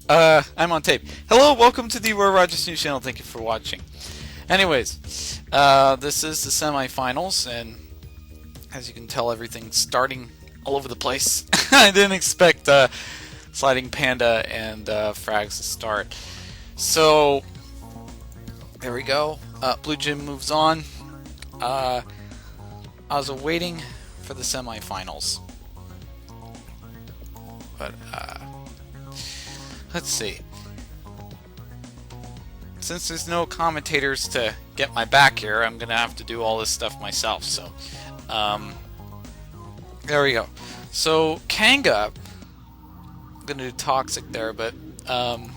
I'm on tape. Hello, welcome to the Roy Rogers News Channel. Thank you for watching. Anyways, this is the semifinals, and as you can tell, everything's starting all over the place. I didn't expect Sliding Panda and Frags to start. So, there we go. Blue Gym moves on. I was waiting for the semifinals. But, let's see. Since there's no commentators to get my back here, I'm gonna have to do all this stuff myself. So, there we go. So Kanga, I'm gonna do Toxic there, but I'm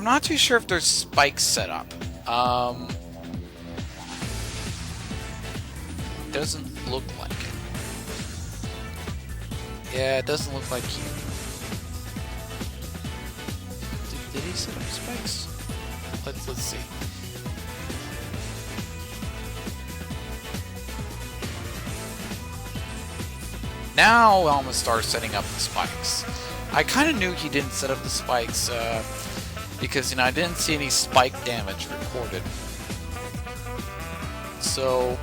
not too sure if there's spikes set up. Doesn't look like it. Yeah, it doesn't look like he... Did he set up spikes? Let's see. Now Elma starts setting up the spikes. I kind of knew he didn't set up the spikes because, I didn't see any spike damage recorded. So,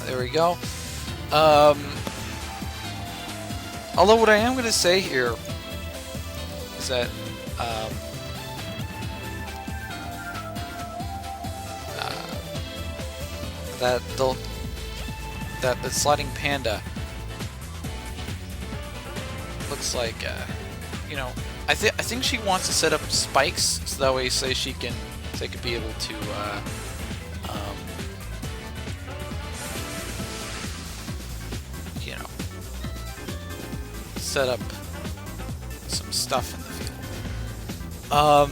there we go. Although what I am going to say here is that that the Sliding Panda looks like I think she wants to set up spikes so that way they could be able to set up some stuff in the field.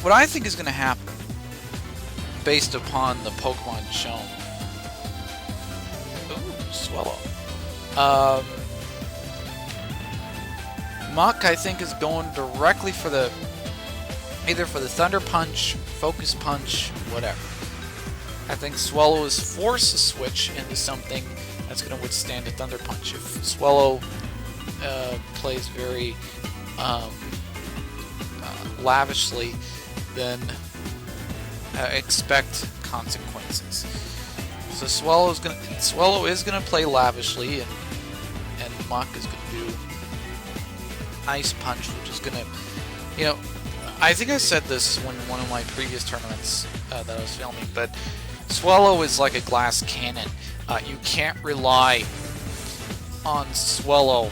What I think is going to happen, based upon the Pokemon shown. Ooh, Swallow. Muck, I think, is going directly for either for the Thunder Punch, Focus Punch, whatever. I think Swallow is forced to switch into something that's going to withstand a Thunder Punch. If Swallow plays very lavishly, then expect consequences. So Swallow is gonna play lavishly, and Muck is gonna do Ice Punch, which is gonna, I think I said this in one of my previous tournaments that I was filming, but Swallow is like a glass cannon. You can't rely on Swallow.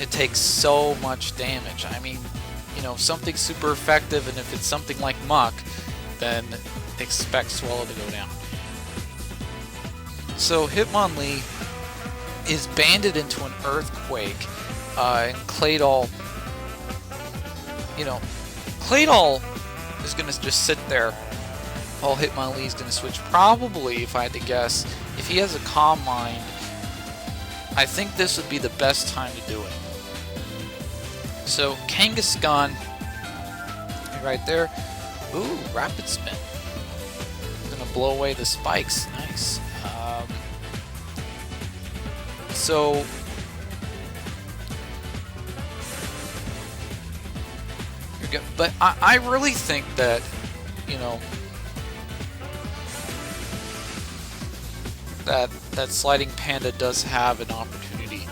It takes so much damage. I mean, something super effective, and if it's something like Muck, then expect Swallow to go down. So Hitmonlee is banded into an Earthquake, and Claydol, Claydol is going to just sit there while Hitmonlee is going to switch. Probably, if I had to guess, if he has a Calm Mind, I think this would be the best time to do it. So Kangaskhan, right there. Ooh, Rapid Spin. Gonna blow away the spikes. Nice. So here we go. But I really think that that Sliding Panda does have an opportunity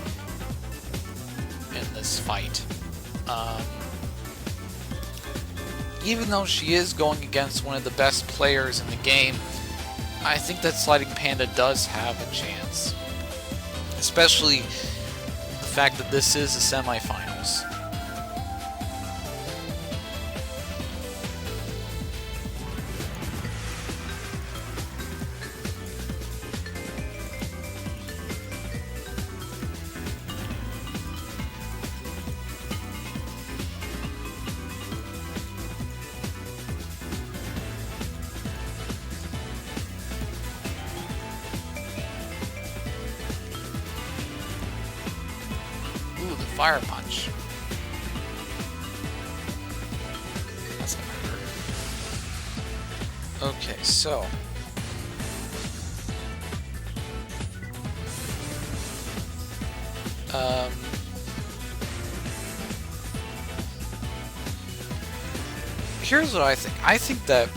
in this fight. Even though she is going against one of the best players in the game, I think that Sliding Panda does have a chance. Especially the fact that this is the semifinals. Ooh, the Fire Punch. That's gonna hurt. Okay, so Here's what I think. I think that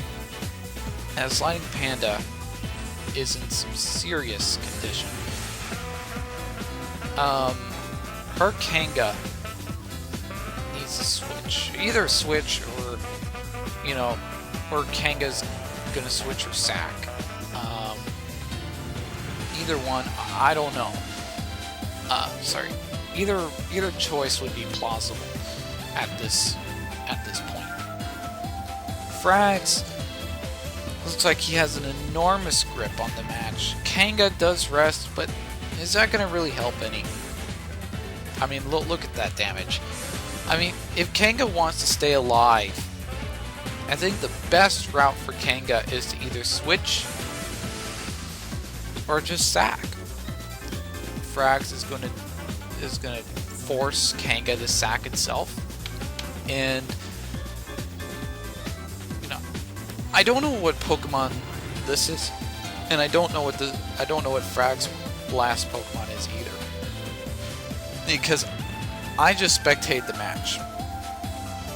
Sliding Panda is in some serious condition. Her Kanga needs to switch. Either switch or, you know, or Kanga's gonna switch her sack. Either one, I don't know. Sorry. Either choice would be plausible at this point. Frags looks like he has an enormous grip on the match. Kanga does rest, but is that going to really help any? I mean, look at that damage. I mean, if Kanga wants to stay alive, I think the best route for Kanga is to either switch or just sack. Frags is going to force Kanga to sack itself, and I don't know what Pokemon this is, and I don't know what Frag's last Pokemon is either, because I just spectated the match.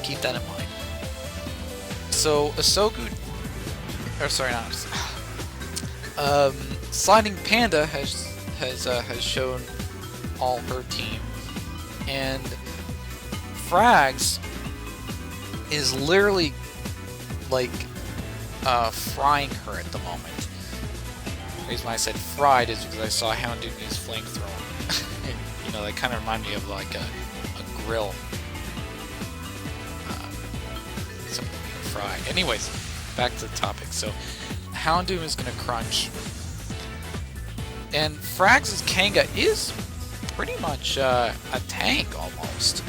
Keep that in mind. So Asogu, or sorry, not Sliding Panda has shown all her team, and Frags is literally like frying her at the moment. The reason why I said fried is because I saw Houndoom use flamethrower. You know, that kind of reminded me of like a grill. Something being fried. Anyways, back to the topic. So, Houndoom is going to crunch. And Frags' Kanga is pretty much a tank almost.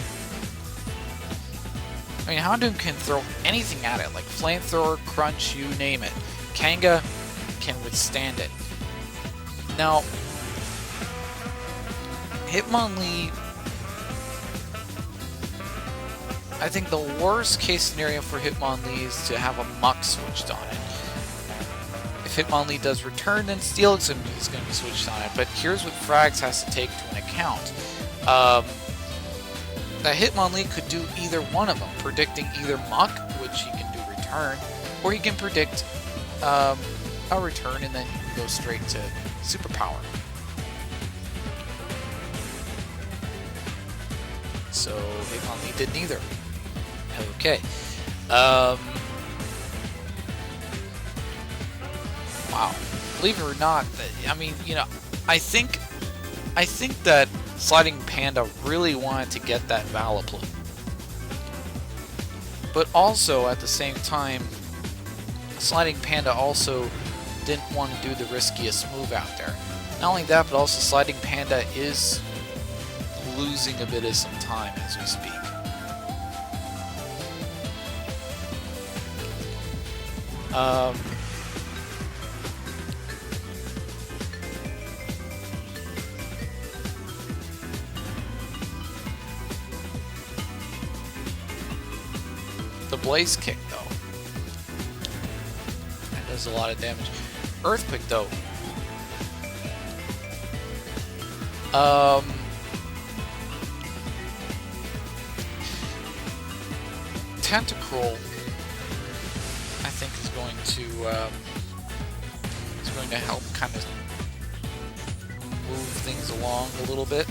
I mean, Houndoom can throw anything at it, like flamethrower, crunch, you name it. Kanga can withstand it. Now, Hitmonlee, I think the worst case scenario for Hitmonlee is to have a Muck switched on it. If Hitmonlee does return, then Steel is going to be switched on it. But here's what Frags has to take to an account. That Hitmonlee could do either one of them, predicting either Muck, which he can do return, or he can predict a return and then go straight to Superpower. So Hitmonlee did neither. Okay. Wow. Believe it or not, I mean, you know, I think that Sliding Panda really wanted to get that Vileplume. But also, at the same time, Sliding Panda also didn't want to do the riskiest move out there. Not only that, but also Sliding Panda is losing a bit of some time as we speak. The Blaze Kick, though. That does a lot of damage. Earthquake, though. Tentacruel, I think, is going to help kind of move things along a little bit.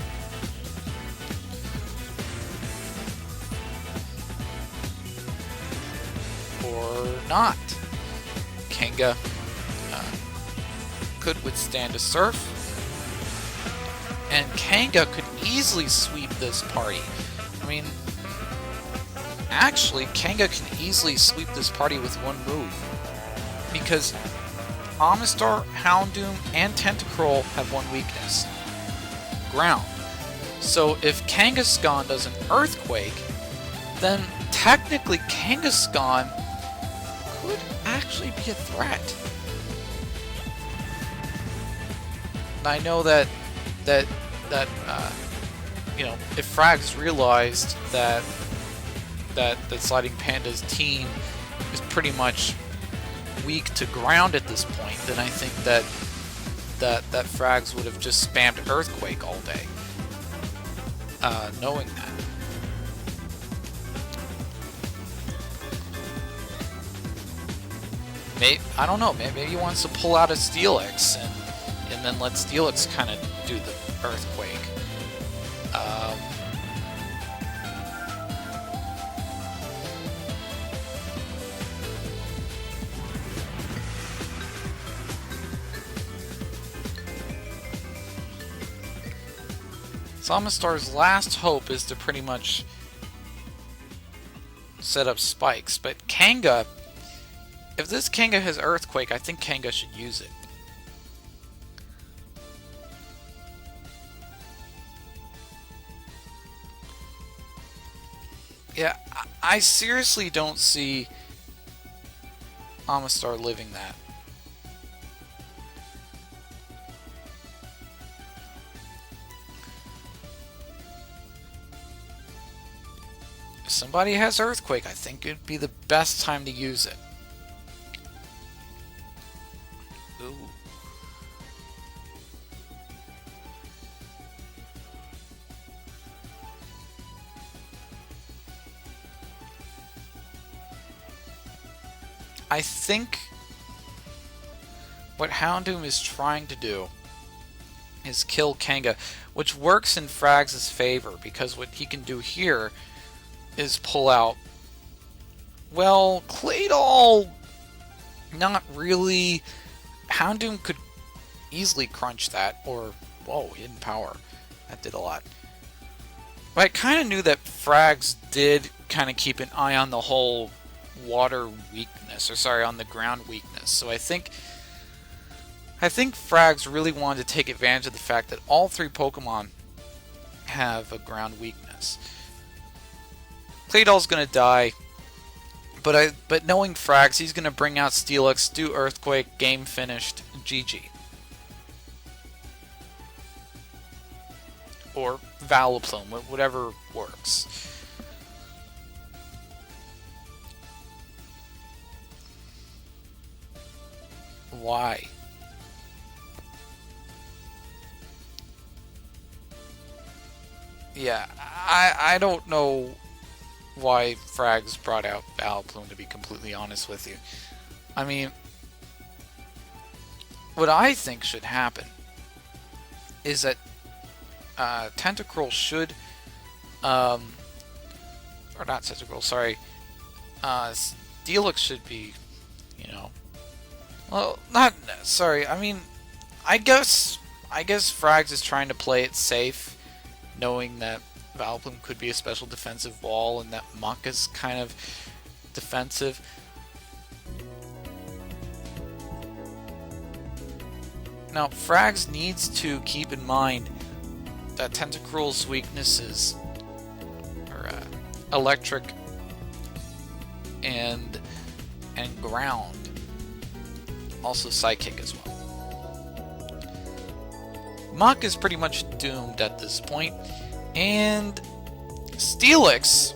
Or not. Kanga could withstand a Surf, and Kanga could easily sweep this party. I mean, actually, Kanga can easily sweep this party with one move, because Amistar, Houndoom, and Tentacruel have one weakness: ground. So if Kangaskhan does an Earthquake, then technically Kangaskhan could actually be a threat. And I know that you know, if Frags realized that Sliding Panda's team is pretty much weak to ground at this point, then I think that Frags would have just spammed Earthquake all day. knowing that. I don't know, maybe he wants to pull out a Steelix and then let Steelix kind of do the Earthquake. Zamistar's last hope is to pretty much set up spikes, but Kanga, if this Kanga has Earthquake, I think Kanga should use it. Yeah, I seriously don't see Amistar living that. If somebody has Earthquake, I think it'd be the best time to use it. Ooh. I think what Houndoom is trying to do is kill Kanga, which works in Frags' favor, because what he can do here is pull out, well, Claydol, not really. Houndoom could easily crunch that, or, whoa, Hidden Power. That did a lot. But I kind of knew that Frags did kind of keep an eye on the whole water weakness, or sorry, on the ground weakness. So I think Frags really wanted to take advantage of the fact that all three Pokemon have a ground weakness. Claydol's gonna die, but knowing Frags, he's gonna bring out Steelix, do Earthquake, game finished, GG. Or Vileplume, whatever works. Why? Yeah, I don't know why Frags brought out Vileplume, to be completely honest with you. I mean, what I think should happen is that Tentacruel should, or not Tentacruel, sorry, Steelix should be, you know, well, not, sorry, I mean, I guess Frags is trying to play it safe, knowing that Vileplume could be a special defensive wall and that Muck is kind of defensive. Now, Frags needs to keep in mind that Tentacruel's weaknesses are electric and ground. Also Psychic as well. Muck is pretty much doomed at this point, and Steelix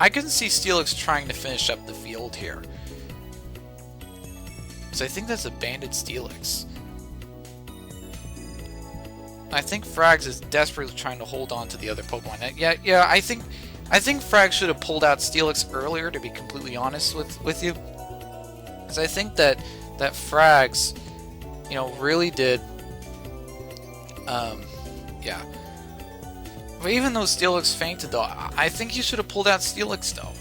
I can see Steelix trying to finish up the field here, because I think that's a banded Steelix. I think Frags is desperately trying to hold on to the other Pokemon. Yeah, I think Frags should have pulled out Steelix earlier, to be completely honest with you. Because I think that Frags, you know, really did, yeah. But even though Steelix fainted, though, I think you should have pulled out Steelix, though.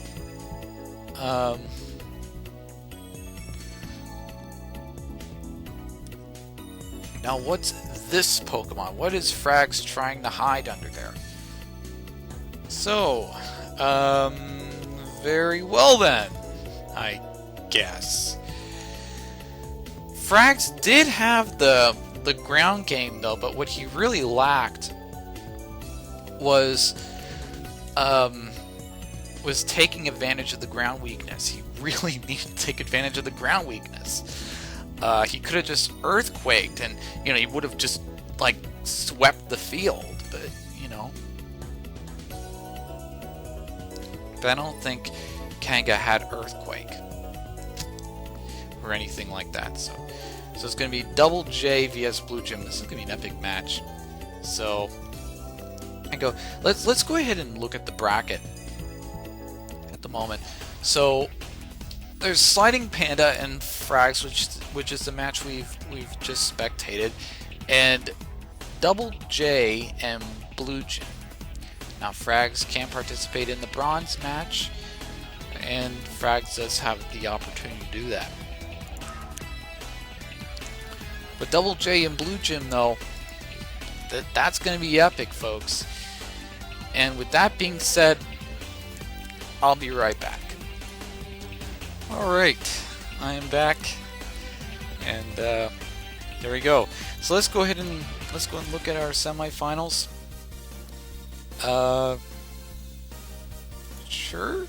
Now, what's this Pokemon? What is Frags trying to hide under there? So, very well then, I guess. Frags did have the ground game, though, but what he really lacked was taking advantage of the ground weakness. He really needed to take advantage of the ground weakness. He could have just Earthquaked, and you know, he would have just like swept the field. But you know, but I don't think Kanga had Earthquake or anything like that. So So it's going to be Double J vs Blue Jim. This is going to be an epic match. So let's go ahead and look at the bracket at the moment. So there's Sliding Panda and Frags, which is the match we've just spectated, and Double J and Blue Jim. Now Frags can participate in the bronze match, and Frags does have the opportunity to do that. But Double J and Blue Jim, though, that's going to be epic, folks. And with that being said, I'll be right back. Alright, I am back, and there we go. So let's go ahead and look at our semifinals. Sure.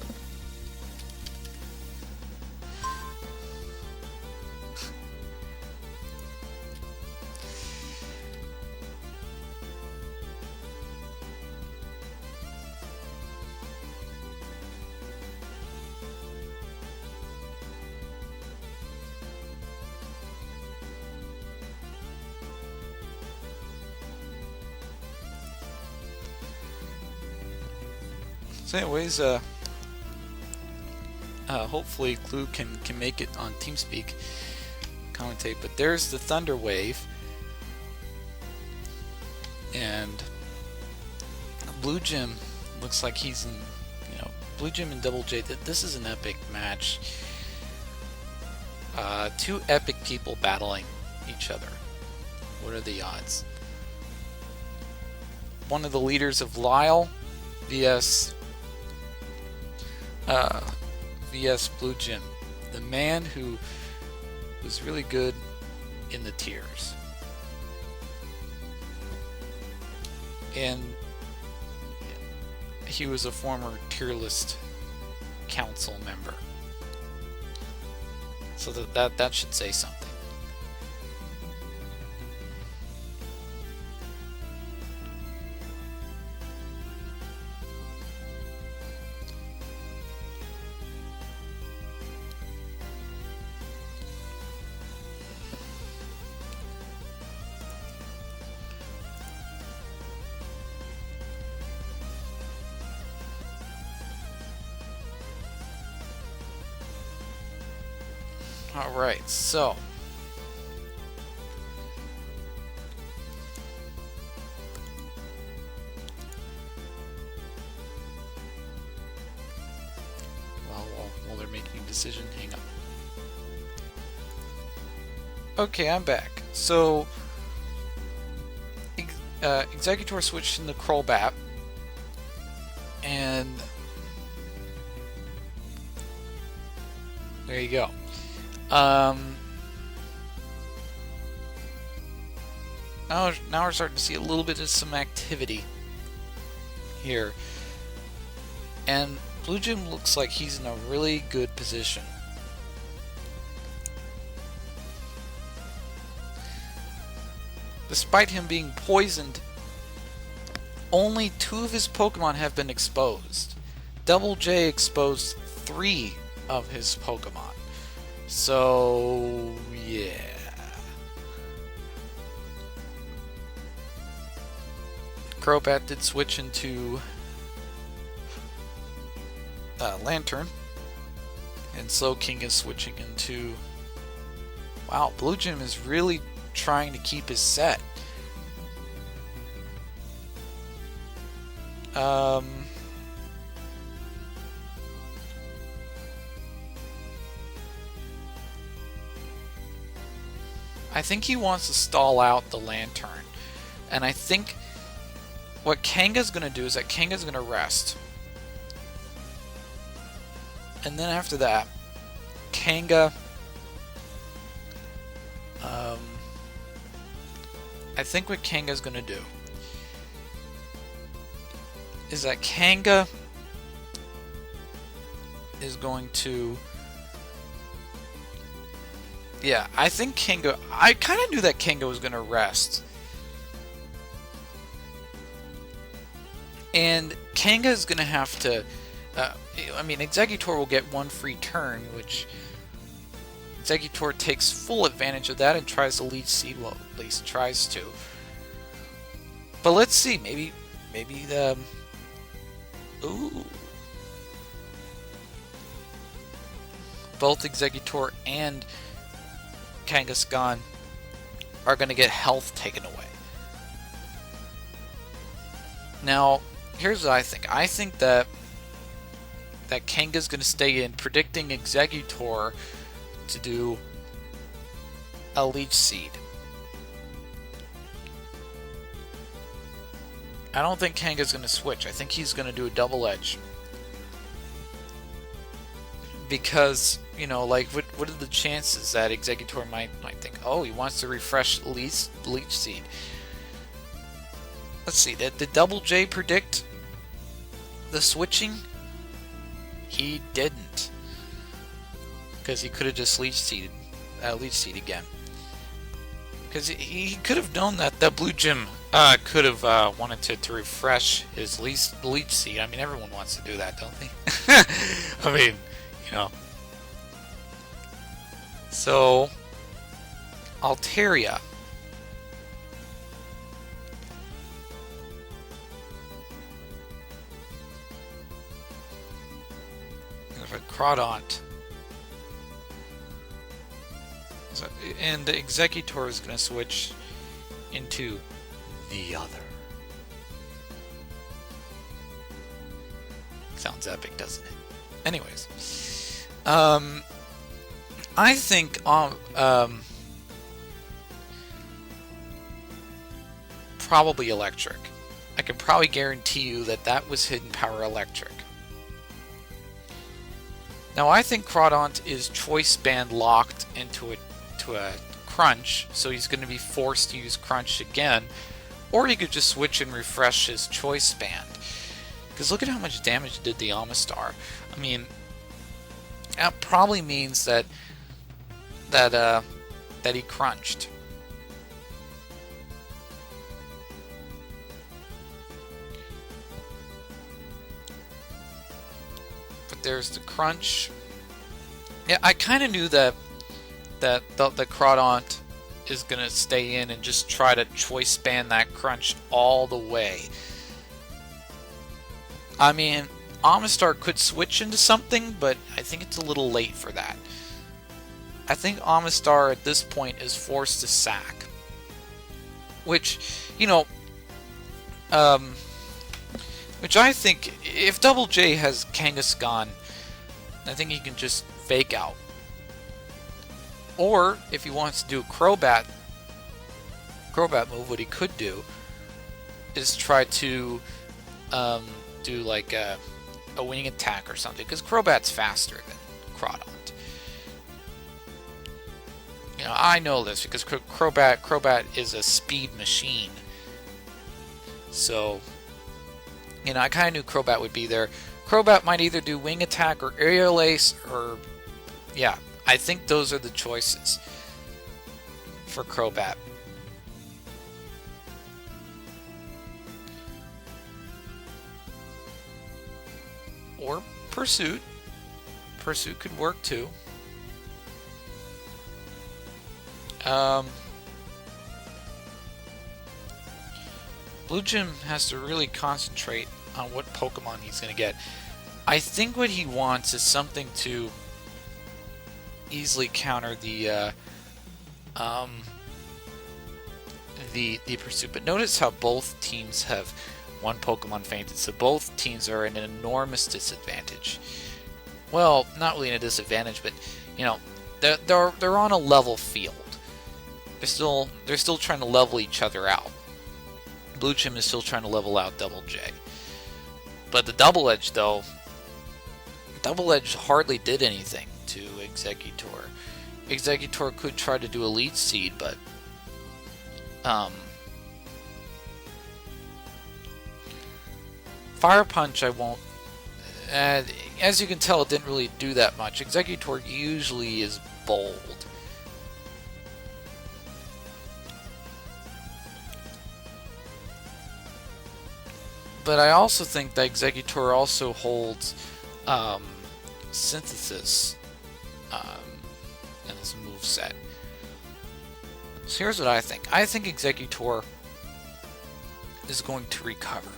So anyways, hopefully Clue can make it on TeamSpeak commentate. But there's the Thunder Wave, and Blue Jim looks like he's in, Blue Jim and Double J. This is an epic match. Two epic people battling each other. What are the odds? One of the leaders of Lyle vs Blue Jim, the man who was really good in the tiers, and he was a former tier list council member, so that should say something. Alright, so while they're making a decision, hang up. Okay, I'm back. So Executor switched into Crobat, and there you go. Now we're starting to see a little bit of some activity here, and Blue Jim looks like he's in a really good position. Despite him being poisoned, only 2 of his Pokemon have been exposed. Double J exposed 3 of his Pokemon. So, yeah. Crobat did switch into Lantern, and Slowking is switching into... Wow, Blue Jim is really trying to keep his set. I think he wants to stall out the Lantern, and I think what Kanga's going to do is that Kanga's going to rest, and then after that, Kanga, I think what Kanga's going to do is that Kanga is going to... Yeah, I think Kanga... I kind of knew that Kanga was going to rest. And Kanga is going to have to... I mean, Executor will get 1 free turn, which Executor takes full advantage of that and tries to leech seed. Well, at least tries to. But let's see. Maybe the... Ooh. Both Executor and Kangaskhan are going to get health taken away. Now, here's what I think. I think that Kanga's going to stay in, predicting Executor to do a Leech Seed. I don't think Kanga's going to switch. I think he's going to do a Double Edge. Because, you know, like, what are the chances that Executor might think, oh, he wants to refresh Leech Seed? Let's see, did Double J predict the switching? He didn't. Because he could have just Leech Seed again. Because he could have known that the Blue Gym could have wanted to refresh his Leech Seed. I mean, everyone wants to do that, don't they? I mean, you know. So, Altaria. Crawdaunt. And the Executor is going to switch into the other. Sounds epic, doesn't it? Anyways, I think probably electric. I can probably guarantee you that was Hidden Power Electric. Now I think Crawdaunt is Choice Band locked into a Crunch, so he's going to be forced to use Crunch again, or he could just switch and refresh his Choice Band. Because look at how much damage did the Amistar. I mean, that probably means that he crunched. But there's the crunch. Yeah, I kind of knew that the Crawdaunt is going to stay in and just try to Choice Band that crunch all the way. I mean, Amistar could switch into something, but I think it's a little late for that. I think Amistar at this point is forced to sack. Which, you know, which I think, if Double J has Kangaskhan, I think he can just fake out. Or, if he wants to do a Crobat move, what he could do is try to do like a wing attack or something, because Crobat's faster than Crawdaunt. You know, I know this because Crobat is a speed machine. So, you know, I kind of knew Crobat would be there. Crobat might either do wing attack or aerial ace, or yeah, I think those are the choices for Crobat. Or Pursuit. Pursuit could work too. Blue Gym has to really concentrate on what Pokemon he's going to get. I think what he wants is something to easily counter the Pursuit. But notice how both teams have one Pokemon fainted, so both teams are in an enormous disadvantage. Well, not really in a disadvantage, but you know, they're on a level field. They're still trying to level each other out. Blue Gym is still trying to level out Double J. But the Double Edge, though, Double Edge hardly did anything to Executor. Executor could try to do a Leech Seed, but Fire Punch I won't. As you can tell, it didn't really do that much. Executor usually is bold. But I also think that Executor also holds Synthesis and his moveset. So here's what I think. I think Exeggutor is going to recover.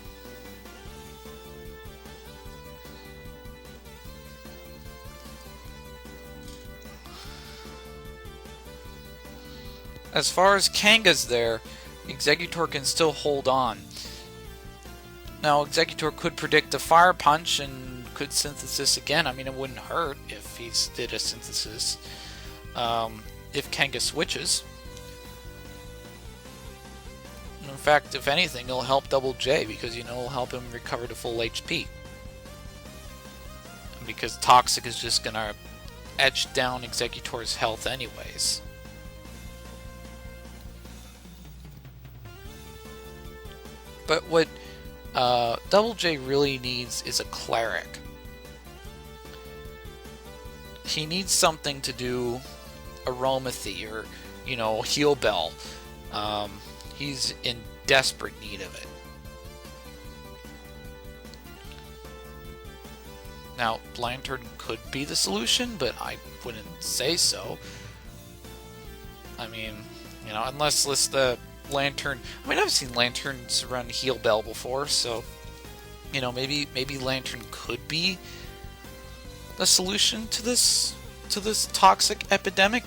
As far as Kanga's there, Exeggutor can still hold on. Now, Exeggutor could predict a Fire Punch and could synthesis again. I mean, it wouldn't hurt if he did a synthesis. If Kanga switches. In fact, if anything, it'll help Double J because, you know, it'll help him recover to full HP. Because Toxic is just going to etch down Exeggutor's health anyways. But what Double J really needs is a Cleric. He needs something to do Aromathy or, you know, Heal Bell. He's in desperate need of it. Now, Lantern could be the solution, but I wouldn't say so. I mean, you know, unless the Lantern... I mean, I've seen Lanterns run Heal Bell before, so... You know, maybe Lantern could be the solution to this toxic epidemic.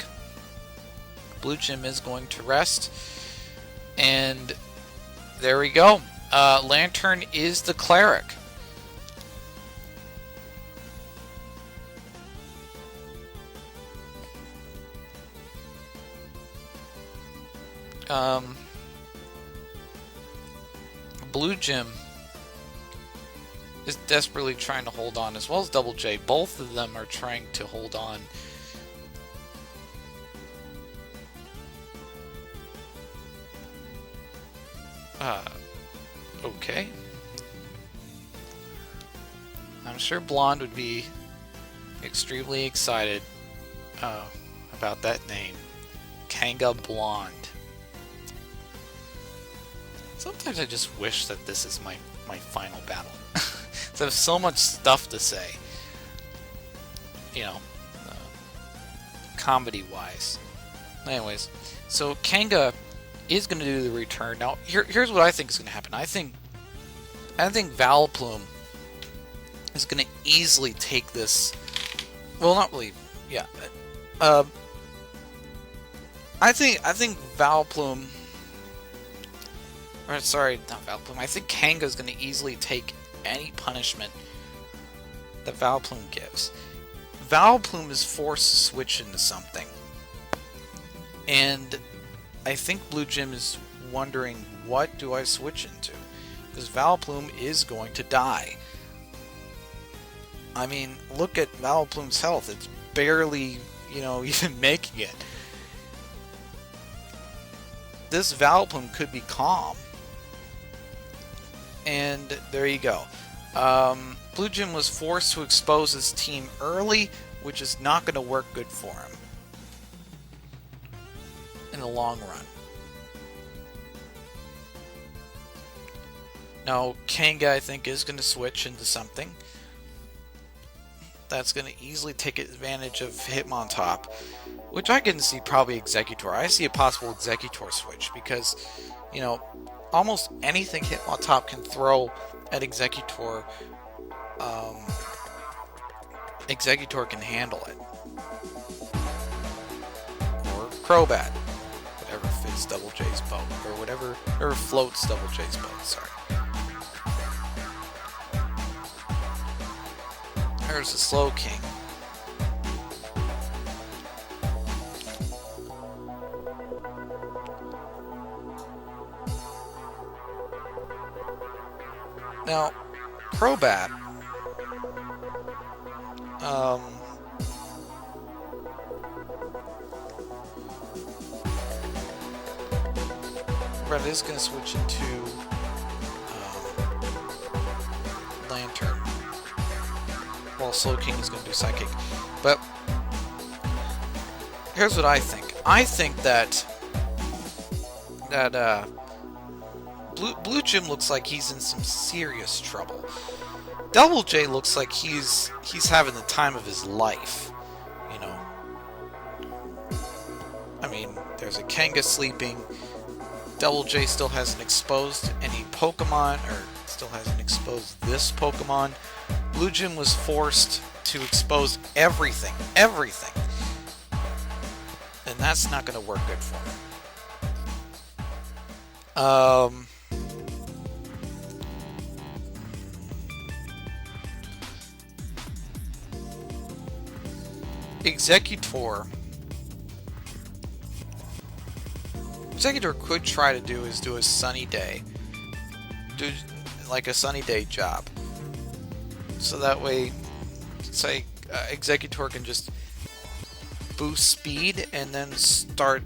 Blue Gym is going to rest. And there we go. Lantern is the Cleric. Blue Gym is desperately trying to hold on, as well as Double J. Both of them are trying to hold on. Okay. I'm sure Blonde would be extremely excited about that name. Kanga Blonde. Sometimes I just wish that this is my final battle. So I have so much stuff to say. You know, comedy-wise. Anyways, so Kanga is going to do the return. Now, here's what I think is going to happen. I think Vileplume is going to easily take this. Well, not really. Yeah. I think Vileplume. Or sorry, not Vileplume. I think Kanga is going to easily take any punishment that Vileplume gives. Vileplume is forced to switch into something, and I think Blue Gym is wondering, what do I switch into? Because Vileplume is going to die. I mean, look at Vileplume's health. It's barely, you know, even making it. This Vileplume could be calm. And there you go. Blue Gym was forced to expose his team early, which is not going to work good for him in the long run. Now, Kanga, I think, is going to switch into something that's going to easily take advantage of Hitmontop, which I can see probably Exeggutor. I see a possible Exeggutor switch because, you know, almost anything Hitmontop can throw at Exeggutor, Exeggutor can handle it. Or Crobat. Whatever fits Double J's boat. Or whatever floats Double J's boat, sorry. There's the Slow King. Now, Crobat, Crobat is going to switch into Lantern, while Slow King is going to do Psychic. But here's what I think. I think that Blue Gym looks like he's in some serious trouble. Double J looks like he's having the time of his life, you know. there's a Kanga sleeping. Double J still hasn't exposed any Pokemon, or still hasn't exposed this Pokemon. Blue Gym was forced to expose everything. And that's not going to work good for him. Executor could try to do is do a sunny day. Do like a sunny day job. So that way, say, Executor can just boost speed and then start,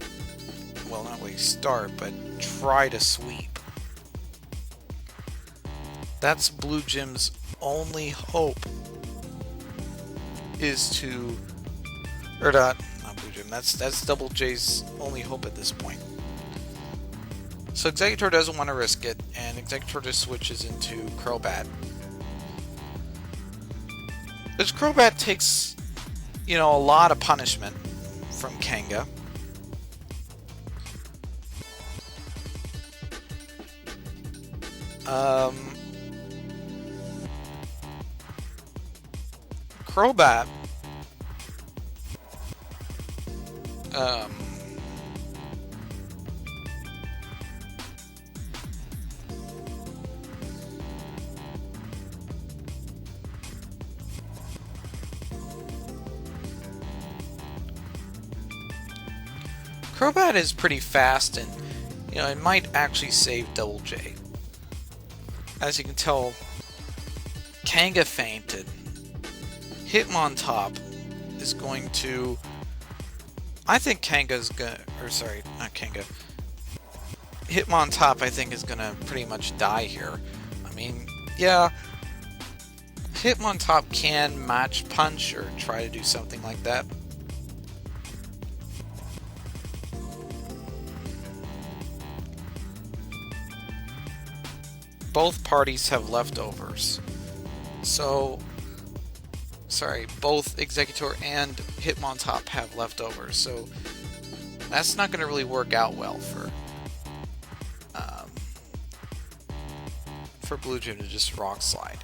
well, not really start, but try to sweep. That's Blue Gym's only hope, is to, or not Blue Gym, that's Double J's only hope at this point. So Executor doesn't want to risk it, and Executor just switches into Crobat. This Crobat takes, a lot of punishment from Kanga. Crobat Crobat is pretty fast, and it might actually save Double J. As you can tell, Kanga fainted. Hitmontop is going to, I think Kanga's gonna, or sorry, not Kanga. Hitmontop, I think, is gonna pretty much die here. I mean, yeah, Hitmontop can match punch or try to do something like that. Both parties have leftovers. So, sorry, both Executor and Hitmontop have leftovers. So, that's not going to really work out well for Blue Gym to just Rock Slide.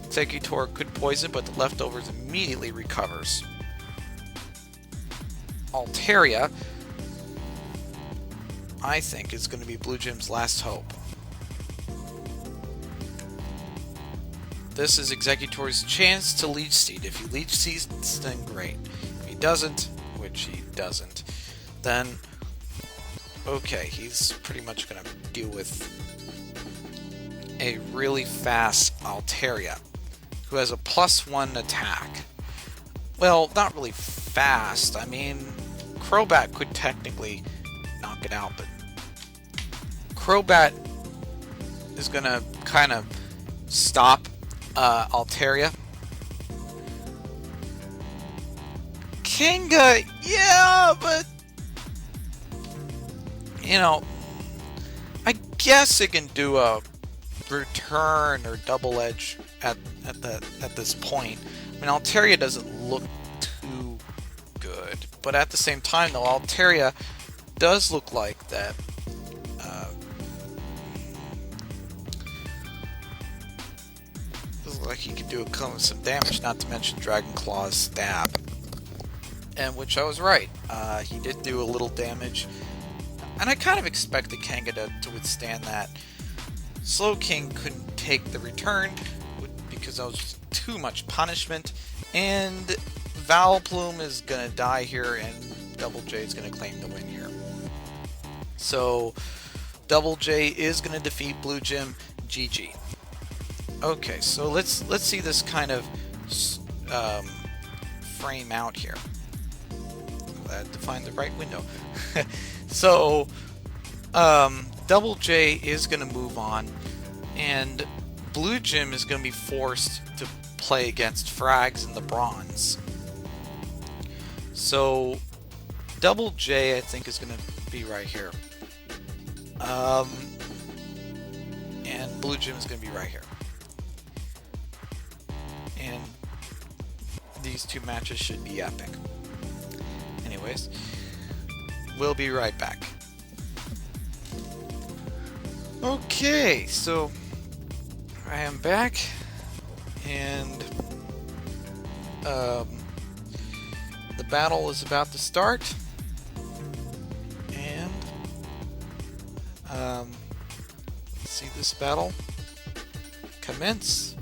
Executor could poison, but the leftovers immediately recovers. Altaria, I think, is going to be Blue Gym's last hope. This is Executor's chance to Leech Seed. If he Leech Seeds, then great. If he doesn't, which he doesn't, then okay, he's pretty much going to deal with a really fast Altaria, who has a +1 attack. Well, not really fast. I mean, Crobat could technically knock it out, but Crobat is going to kind of stop Altaria. Kanga, yeah, but I guess it can do a return or double edge at this point. I mean, Altaria doesn't look too good, but at the same time, though, Altaria does look like that. Like he could do some damage, not to mention Dragon Claw's stab, and which I was right. He did do a little damage, and I kind of expected Kanga to withstand that. Slowking couldn't take the return because that was just too much punishment, and Vileplume is gonna die here, and Double J is gonna claim the win here. So Double J is gonna defeat Blue Gym. GG. Okay, so let's see this kind of frame out here. Glad to find the right window. So Double J is going to move on, and Blue Gym is going to be forced to play against Frags in the Bronze. So Double J, I think, is going to be right here, and Blue Gym is going to be right here. And these two matches should be epic. Anyways, we'll be right back. Okay, so I am back, and the battle is about to start, and let's see this battle commence.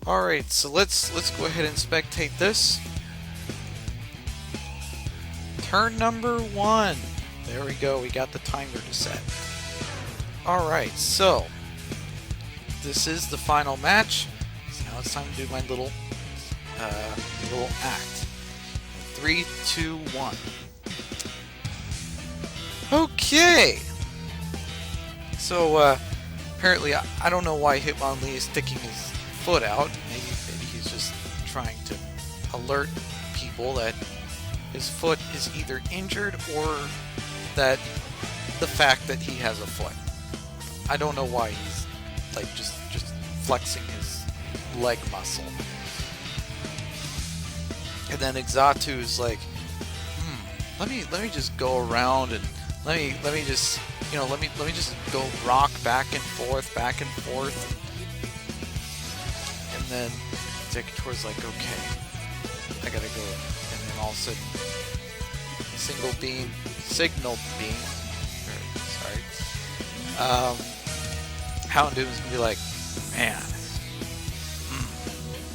Alright, so let's go ahead and spectate this. Turn number 1. There we go, we got the timer to set. Alright, so this is the final match. So now it's time to do my little act. 3, 2, 1. Okay. So apparently I don't know why Hitmonlee is sticking his foot out. Maybe he's just trying to alert people that his foot is either injured or that the fact that he has a foot. I don't know why he's like just flexing his leg muscle. And then Exatu is like, let me just go around and let me just let me just go rock back and forth. And then Executor's like, okay, I gotta go. And then all of a sudden, signal beam, Houndoom's gonna be like, man,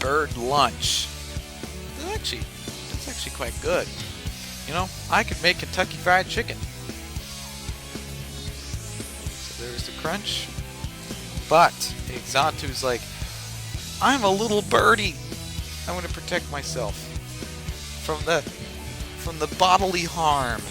bird lunch. That's actually quite good. You know, I could make Kentucky Fried Chicken. So there's the crunch. But Exatu's like, I'm a little birdie. I want to protect myself from the bodily harm.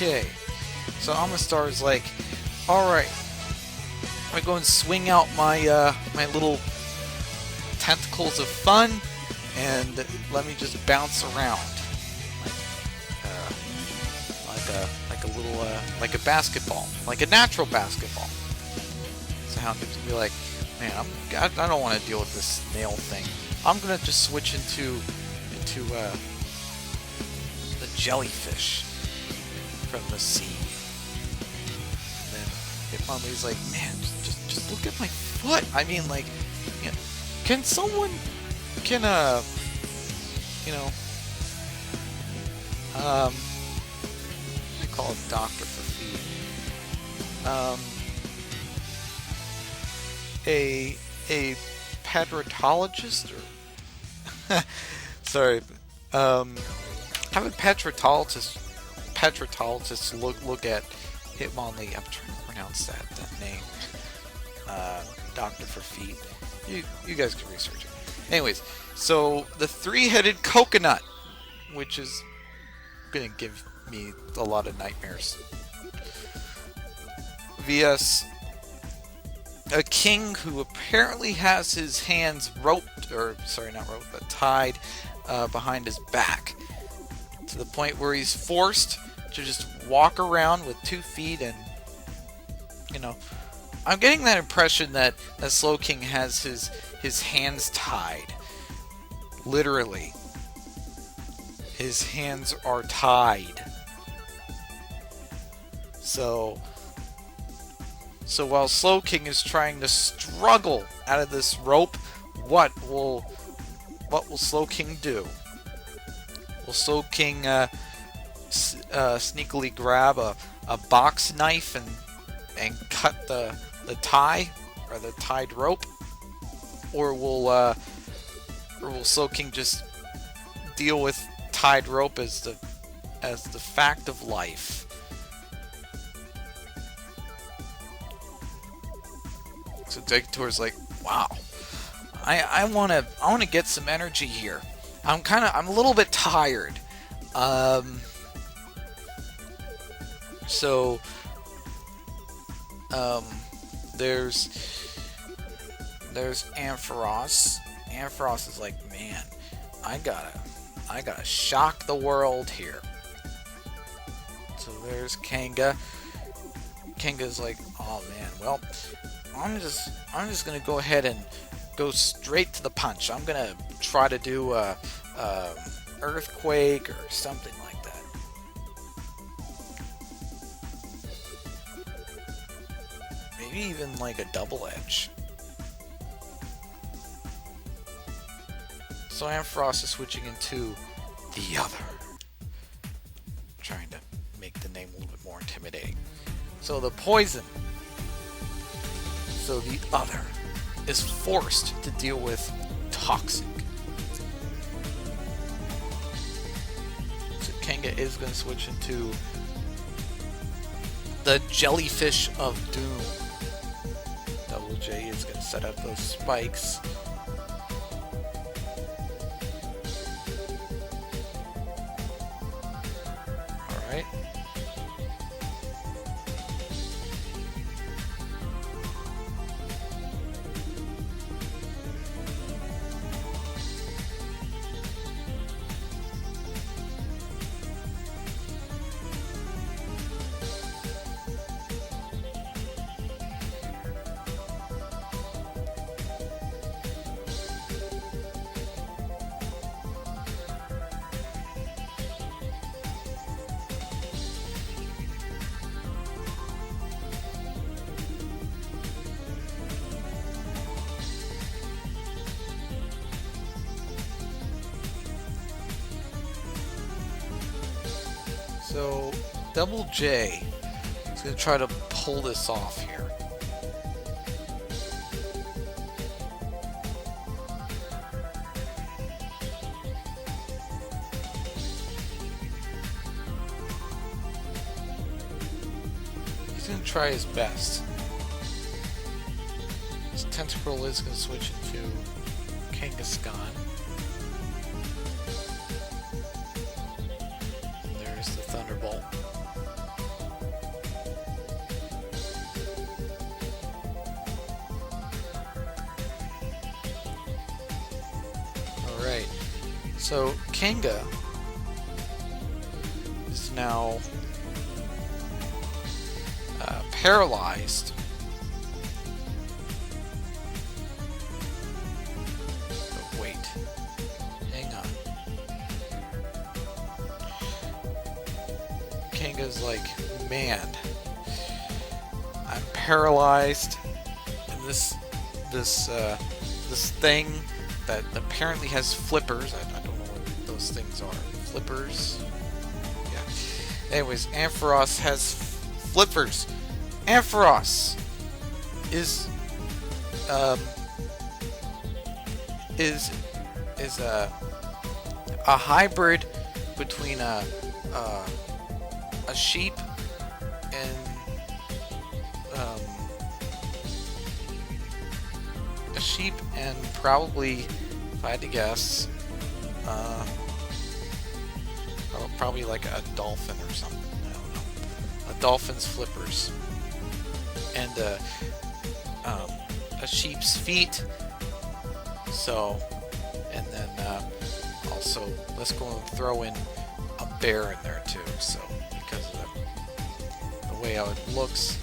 Okay, so Amistar is like, alright, I'm gonna go and swing out my my little tentacles of fun, and let me just bounce around like a little like a basketball, like a natural basketball. So Houndoom's gonna be like, man, I don't want to deal with this snail thing. I'm gonna just switch into the jellyfish from the sea. And then Hitmonlee's like, man, just look at my foot. I mean, like, you know, can someone they call a doctor for feet. A pediatrologist or sorry, have a pediatrologist look at Hitmonlee. I'm trying to pronounce that name. Doctor for feet. You guys can research it. Anyways, so the three-headed coconut, which is gonna give me a lot of nightmares. VS a king who apparently has his hands tied behind his back, to the point where he's forced to just walk around with 2 feet, and I'm getting that impression that Slowking has his hands tied. Literally. His hands are tied. So while Slowking is trying to struggle out of this rope, what will Slowking do? Will Slowking sneakily grab a box knife and cut the tie, or the tied rope? Or will or will Soaking just deal with tied rope as the fact of life? So Degator's like, wow, I wanna get some energy here. I'm a little bit tired. So there's Ampharos. Ampharos is like, man, I gotta shock the world here. So there's Kanga. Kanga's like, oh man, well, I'm just gonna go ahead and go straight to the punch. I'm gonna try to do a earthquake or something like that. Maybe even like a double edge. So Ampharos is switching into the other. Trying to make the name a little bit more intimidating. So the poison. So the other is forced to deal with toxic. So Kanga is going to switch into the jellyfish of doom. Double J is going to set up those spikes. Alright. So Double J is going to try to pull this off here. He's going to try his best. His Tentacle is going to switch into Kangaskhan. There's the Thunderbolt. Alright, so Kanga is now paralyzed. But wait, hang on. Kanga's like, man, I'm paralyzed, and this thing that apparently has flippers. I don't know what those things are. Flippers? Yeah. Anyways, Ampharos has flippers. Ampharos is a hybrid between a sheep and probably, if I had to guess, probably like a dolphin or something. I don't know. A dolphin's flippers and a sheep's feet. So, and then also let's go and throw in a bear in there too. So because of the way how it looks,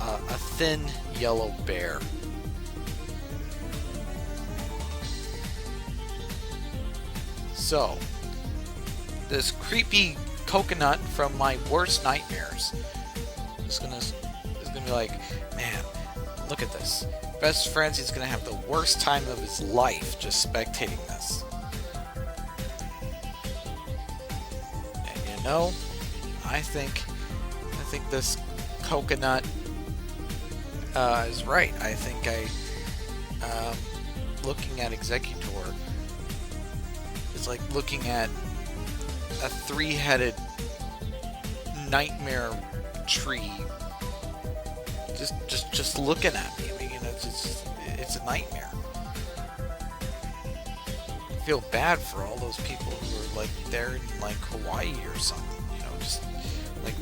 a thin yellow bear. So, this creepy coconut from my worst nightmares is gonna be like, man, look at this. Best friends, he's gonna have the worst time of his life just spectating this. And you know, I think this coconut is right. I think looking at Executor is like looking at a three-headed nightmare tree. Just looking at me. I mean, it's a nightmare. I feel bad for all those people who are like there in like Hawaii or something. You know, just like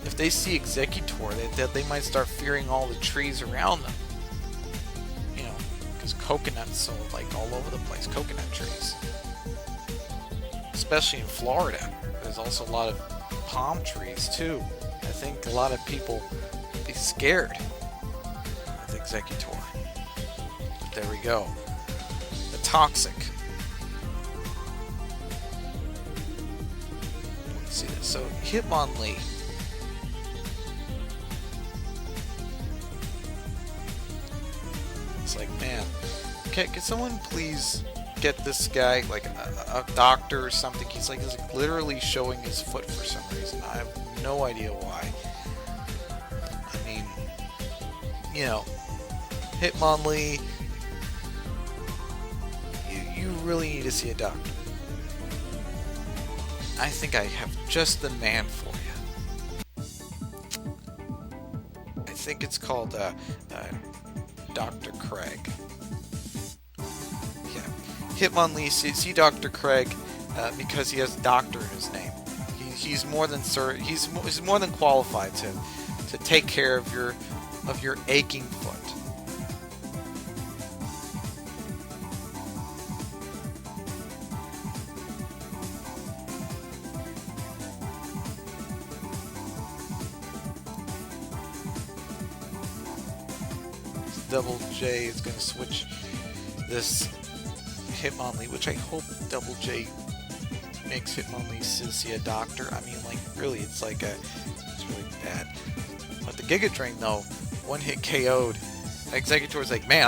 if they see Executor, they might start fearing all the trees around them. You know, because coconuts sold like all over the place. Coconut trees, especially in Florida. There's also a lot of palm trees too. I think a lot of people would be scared of Executor. But there we go. The toxic. Let's see this. So Hitmonlee. It's like, man, can someone please get this guy like a doctor or something? He's literally showing his foot for some reason. I have no idea why. I mean, you know, Hitmonlee, you really need to see a doctor. I think I have just the man for you. I think it's called Dr. Craig. Yeah, Hitmonlee, see Dr. Craig because he has doctor in his name. He's more than he's more than qualified to take care of your aching foot. Double J is going to switch this Hitmonlee, which I hope Double J makes Hitmonlee see a doctor. I mean, like, really, it's really bad. But the Giga Drain, though, one hit KO'd. Executor's like, man,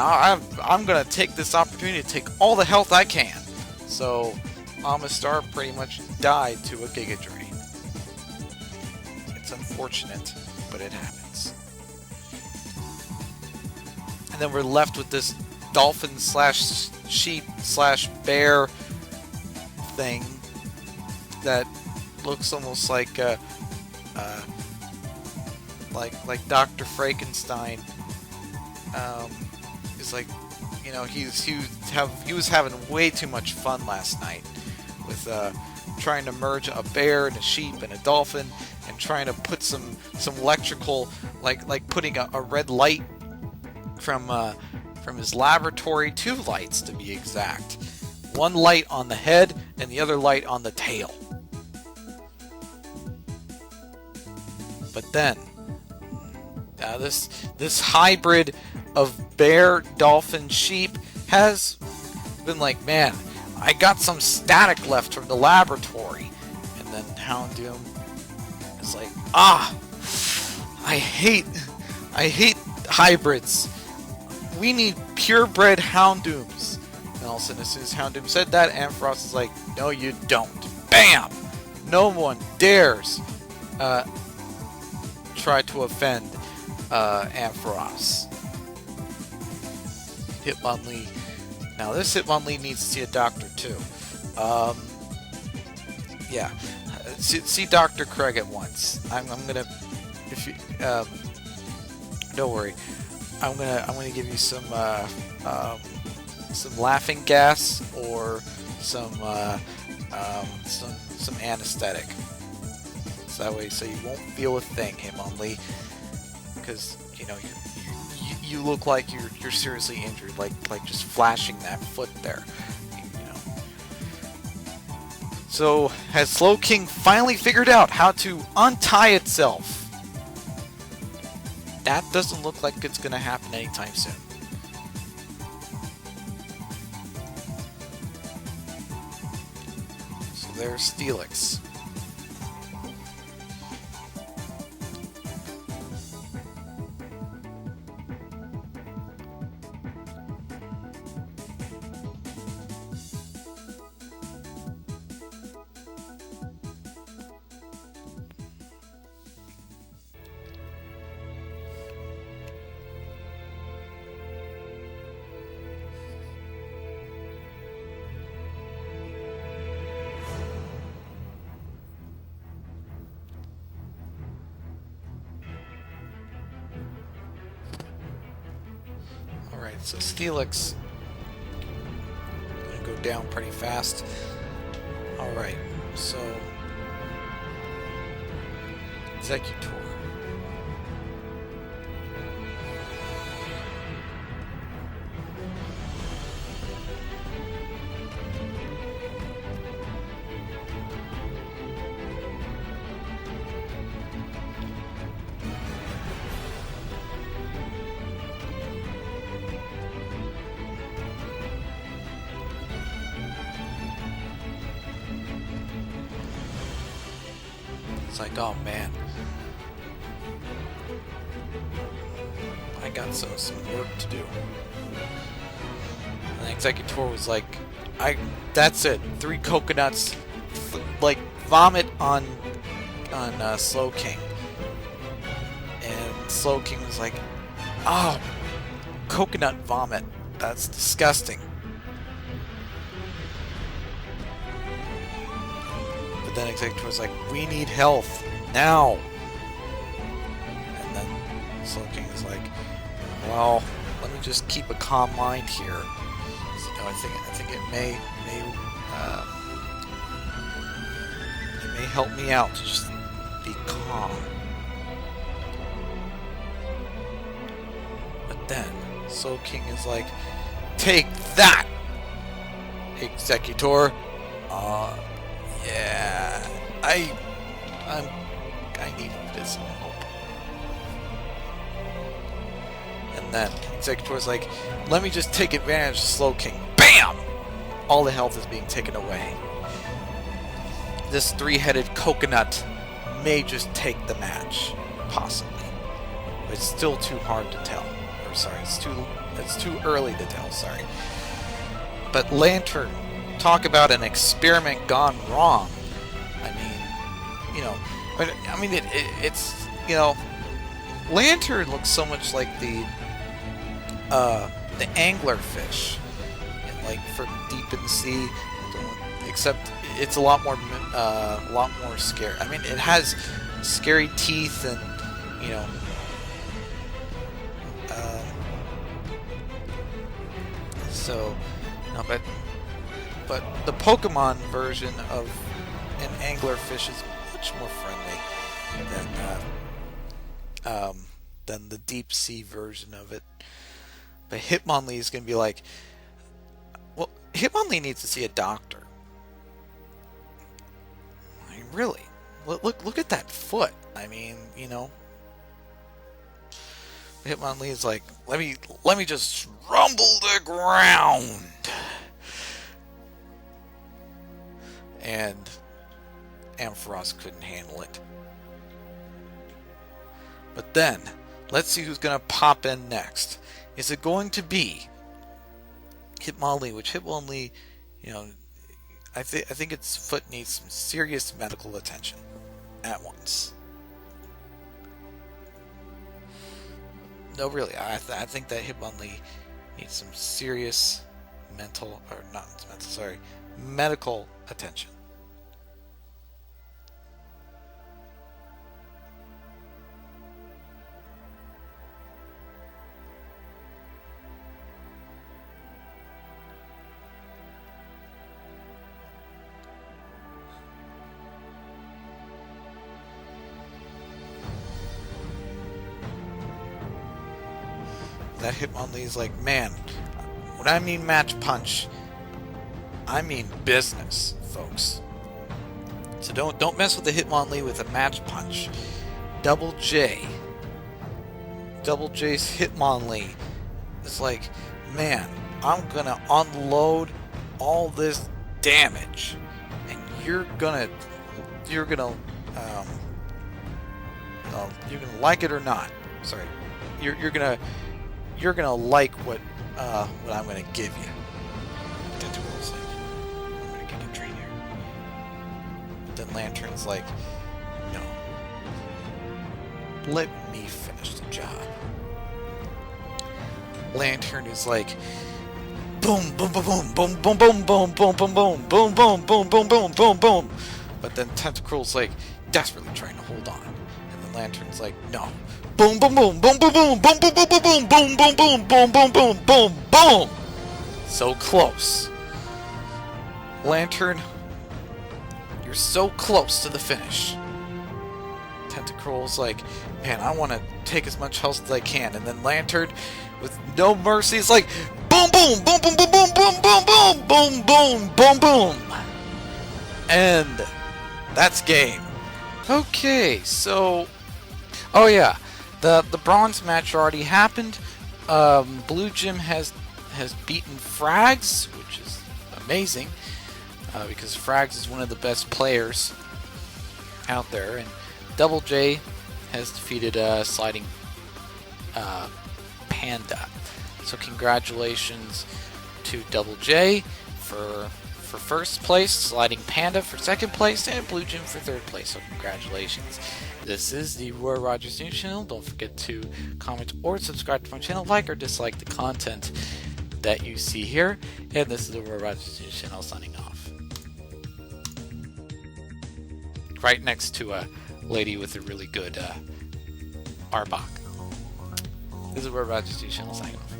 I'm going to take this opportunity to take all the health I can. So, Amistar pretty much died to a Giga Drain. It's unfortunate, but it happens. And then we're left with this dolphin slash sheep slash bear thing that looks almost like Dr. Frankenstein. Is like, you know, he was having way too much fun last night with trying to merge a bear and a sheep and a dolphin and trying to put some electrical, like putting a red light from his laboratory, 2 lights to be exact. One light on the head and the other light on the tail. But then this hybrid of bear, dolphin, sheep has been like, man, I got some static left from the laboratory. And then Houndoom is like, I hate hybrids. We need purebred Houndooms. And all of a sudden, as soon as Houndoom said that, Ampharos is like, no, you don't. Bam! No one dares try to offend Ampharos. Hitmonlee. Now, this Hitmonlee needs to see a doctor, too. Yeah. See Dr. Craig at once. I'm gonna... If you... don't worry. I'm gonna give you some laughing gas or some anesthetic. So that way, so you won't feel a thing, Hitmonlee, because you know you look like you're seriously injured, like just flashing that foot there. You know. So has Slowking finally figured out how to untie itself? That doesn't look like it's going to happen anytime soon. So there's Steelix. So Steelix gonna go down pretty fast. Alright, so Executor. It's like, oh man, I got some work to do. And the Executor was like, that's it, 3 coconuts, like vomit on Slow King. And Slow King was like, oh, coconut vomit, that's disgusting. But then Executor was like, we need health now. And then Slow King is like, well, let me just keep a calm mind here. So, no, I think it may help me out to just be calm. But then Slow King is like, take that, Executor. Yeah, I need this help. And then Executor's like, let me just take advantage of Slow King. BAM! All the health is being taken away. This 3-headed coconut may just take the match, possibly. But it's still too hard to tell. Or sorry, it's too early to tell, sorry. But Lantern, talk about an experiment gone wrong. I mean, you know, it's, you know, Lantern looks so much like the anglerfish, like for deep in the sea, except it's a lot more scary. I mean, it has scary teeth and, you know, so, no, but the Pokemon version of an anglerfish is much more friendly than the deep sea version of it. But Hitmonlee is going to be like, well, Hitmonlee needs to see a doctor. I mean, really, look at that foot. I mean, you know, Hitmonlee is like, let me just rumble the ground. And Ampharos couldn't handle it. But then, let's see who's going to pop in next. Is it going to be Hitmonlee? Which Hitmonlee, you know, I think its foot needs some serious medical attention at once. No, really, I think that Hitmonlee needs some serious medical attention. That Hitmonlee is like, man, when I mean match punch, I mean business, folks. So don't mess with the Hitmonlee with a match punch. Double J's Hitmonlee is like, man, I'm gonna unload all this damage, and you're gonna like it or not. Sorry, you're gonna like what I'm gonna give you. Tentacles like, I'm gonna get a treat here. But then Lantern's like, no. Let me finish the job. Lantern is like, boom, boom, boom, boom, boom, boom, boom, boom, boom, boom, boom, boom, boom, boom, boom, boom, boom. But then Tentacruel's like desperately trying to hold on. And then Lantern's like, no. Boom, boom, boom, boom, boom, boom, boom, boom, boom, boom, boom, boom, boom, boom, boom, boom, boom, boom. So close. Lantern, you're so close to the finish. Tentacruel's like, man, I want to take as much health as I can. And then Lantern, with no mercy, is like, boom, boom, boom, boom, boom, boom, boom, boom, boom, boom, boom, boom, boom. And that's game. Okay, so, oh yeah, the bronze match already happened. Blue Gym has beaten Frags, which is amazing, because Frags is one of the best players out there, and Double J has defeated Sliding Panda. So congratulations to Double J for first place, Sliding Panda for second place, and Blue Gym for third place. So congratulations. This is the Roy Rogers News Channel. Don't forget to comment or subscribe to my channel, like or dislike the content that you see here. And this is the Roy Rogers News Channel signing off. Right next to a lady with a really good Arbok. This is Roy Rogers News Channel signing off.